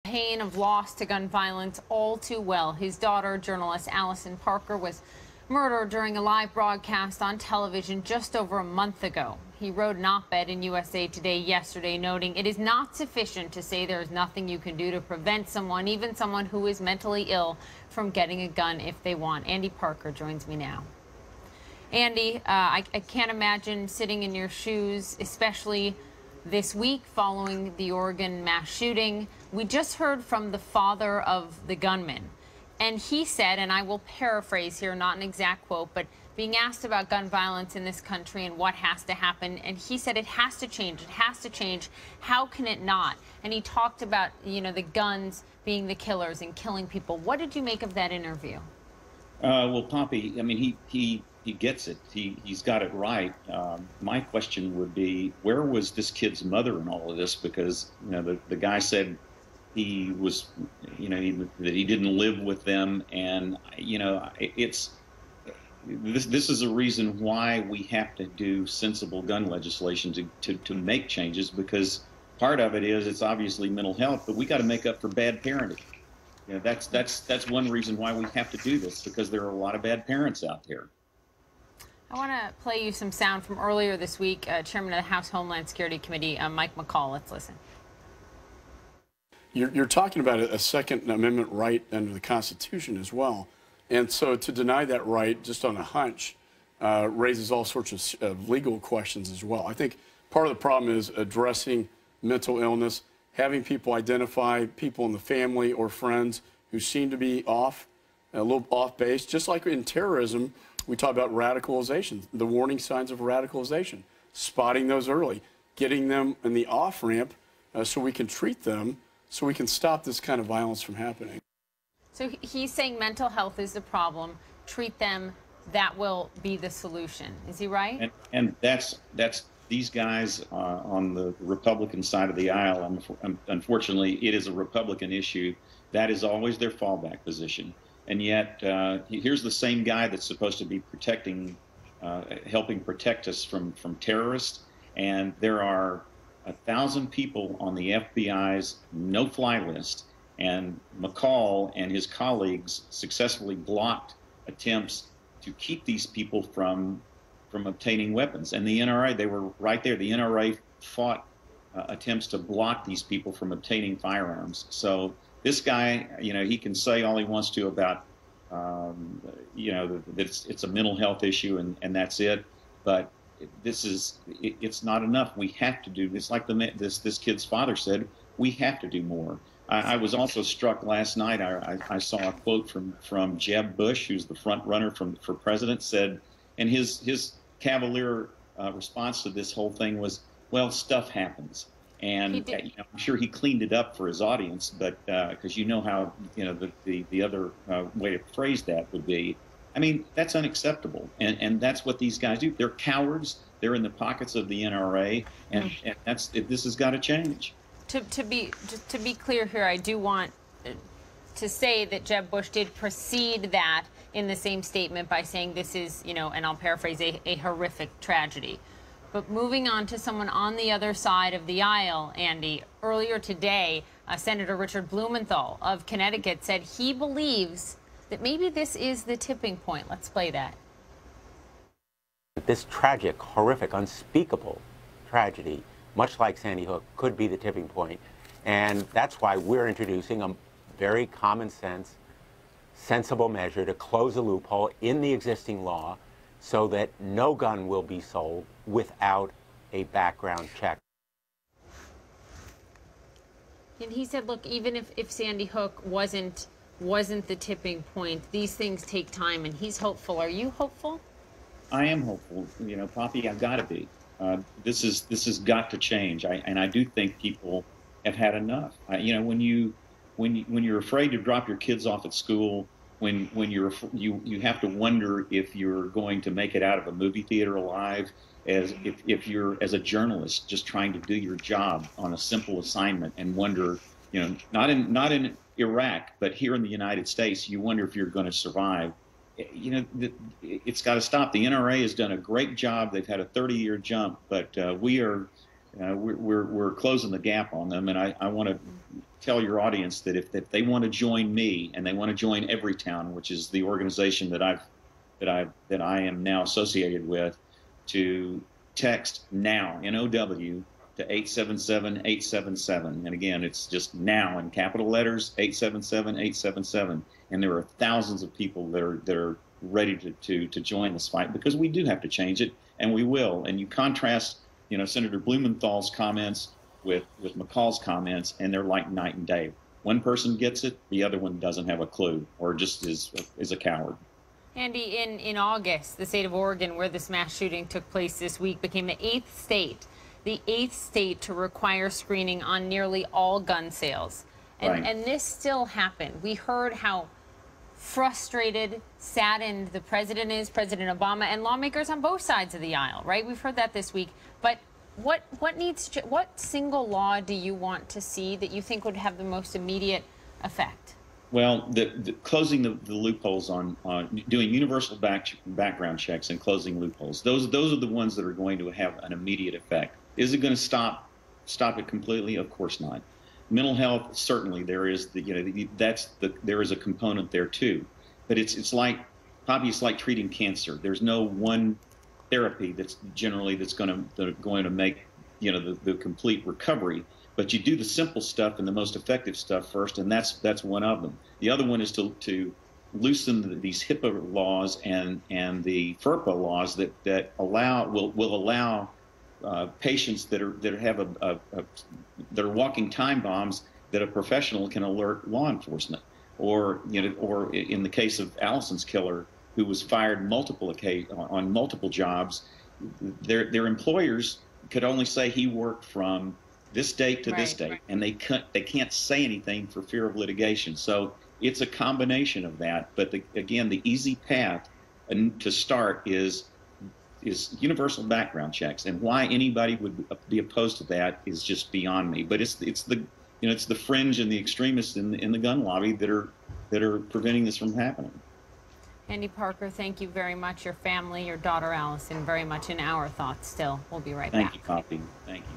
Pain of loss to gun violence all too well. His daughter, journalist Alison Parker, was murdered during a live broadcast on television just over a month ago. He wrote an op-ed in USA Today yesterday noting it is not sufficient to say there is nothing you can do to prevent someone, even someone who is mentally ill, from getting a gun if they want. Andy Parker joins me now. Andy, I can't imagine sitting in your shoes, especially this week following the Oregon mass shooting. We just heard from the father of the gunman, and he said, and I will paraphrase here, not an exact quote, but being asked about gun violence in this country and what has to happen, and he said it has to change. It has to change. How can it not? And he talked about, you know, the guns being the killers and killing people. What did you make of that interview? Well, Poppy, I mean, he gets it. He's got it right. My question would be, where was this kid's mother in all of this? Because, you know, the guy said he was, you know, that he didn't live with them, and you know, this is a reason why we have to do sensible gun legislation to make changes, because part of it is it's obviously mental health, but we got to make up for bad parenting. You know, that's one reason why we have to do this, because there are a lot of bad parents out there. I want to play you some sound from earlier this week. Chairman of the House Homeland Security Committee, Mike McCall. Let's listen. You're talking about a Second Amendment right under the Constitution as well. And so to deny that right just on a hunch raises all sorts of legal questions as well. I think part of the problem is addressing mental illness, having people identify people in the family or friends who seem to be a little off base. Just like in terrorism, we talk about radicalization, the warning signs of radicalization, spotting those early, getting them in the off-ramp so we can treat them, so we can stop this kind of violence from happening. So he's saying mental health is the problem, treat them, that will be the solution. Is he right? And that's these guys on the Republican side of the aisle. Unfortunately, it is a Republican issue. That is always their fallback position. And yet, here's the same guy that's supposed to be protecting, helping protect us from terrorists. And there are 1,000 people on the FBI's no-fly list. And McCall and his colleagues successfully blocked attempts to keep these people from obtaining weapons. And the NRA, they were right there. The NRA fought attempts to block these people from obtaining firearms. So this guy, you know, he can say all he wants to about, you know, that it's a mental health issue and that's it. But it's not enough. We have to do this. Like this kid's father said, we have to do more. I was also struck last night. I saw a quote from Jeb Bush, who's the front runner for president, said, and his cavalier response to this whole thing was, well, stuff happens. And you know, I'm sure he cleaned it up for his audience, but because you know how, you know, the other way to phrase that would be, I mean, that's unacceptable. And that's what these guys do. They're cowards. They're in the pockets of the NRA, and this has got to change. To be clear here, I do want to say that Jeb Bush did precede that in the same statement by saying this is, you know, and I'll paraphrase, a horrific tragedy. But moving on to someone on the other side of the aisle, Andy, earlier today, Senator Richard Blumenthal of Connecticut said he believes that maybe this is the tipping point. Let's play that. This tragic, horrific, unspeakable tragedy, much like Sandy Hook, could be the tipping point. And that's why we're introducing a very common sense, sensible measure to close a loophole in the existing law so that no gun will be sold without a background check. And he said, look, even if Sandy Hook wasn't the tipping point, these things take time, and he's hopeful. Are you hopeful? I am hopeful. You know, Poppy, I've got to be. This has got to change, and I do think people have had enough. You know, when you're afraid to drop your kids off at school, when you have to wonder if you're going to make it out of a movie theater alive, if you're as a journalist just trying to do your job on a simple assignment and wonder, you know, not in Iraq, but here in the United States, you wonder if you're going to survive. You know, it's got to stop. The NRA has done a great job. They've had a 30-year jump, but we are we're closing the gap on them, and I want to tell your audience that if they want to join me and they want to join Everytown, which is the organization that I am now associated with, to text NOW, N-O-W, to 877-877. And again, it's just NOW in capital letters, 877-877. And there are thousands of people that are ready to join this fight, because we do have to change it, and we will. And you contrast, Senator Blumenthal's comments with McCall's comments, and they're like night and day. One person gets it, the other one doesn't have a clue, or just is a coward. Andy, in August, the state of Oregon, where this mass shooting took place this week, became the eighth state to require screening on nearly all gun sales. And this still happened. We heard how frustrated, saddened the president is, President Obama, and lawmakers on both sides of the aisle, right? We've heard that this week. But what single law do you want to see that you think would have the most immediate effect? Well, closing the loopholes on doing universal background checks and closing loopholes. Those are the ones that are going to have an immediate effect. Is it going to stop it completely? Of course not. Mental health, certainly there is there is a component there too, but it's like treating cancer. There's no one therapy that's going to make the complete recovery. But you do the simple stuff and the most effective stuff first, and that's one of them. The other one is to loosen these HIPAA laws and the FERPA laws that will allow patients that are walking time bombs that a professional can alert law enforcement, or in the case of Alison's killer, who was fired on multiple jobs, their employers could only say he worked from this date to this date, and they can't say anything for fear of litigation. So it's a combination of that. But again, the easy path to start is universal background checks, and why anybody would be opposed to that is just beyond me. But it's the fringe and the extremists in the gun lobby that are preventing this from happening. Andy Parker, thank you very much. Your family, your daughter Alison, very much in our thoughts still. We'll be right back. Thank you, Poppy. Thank you.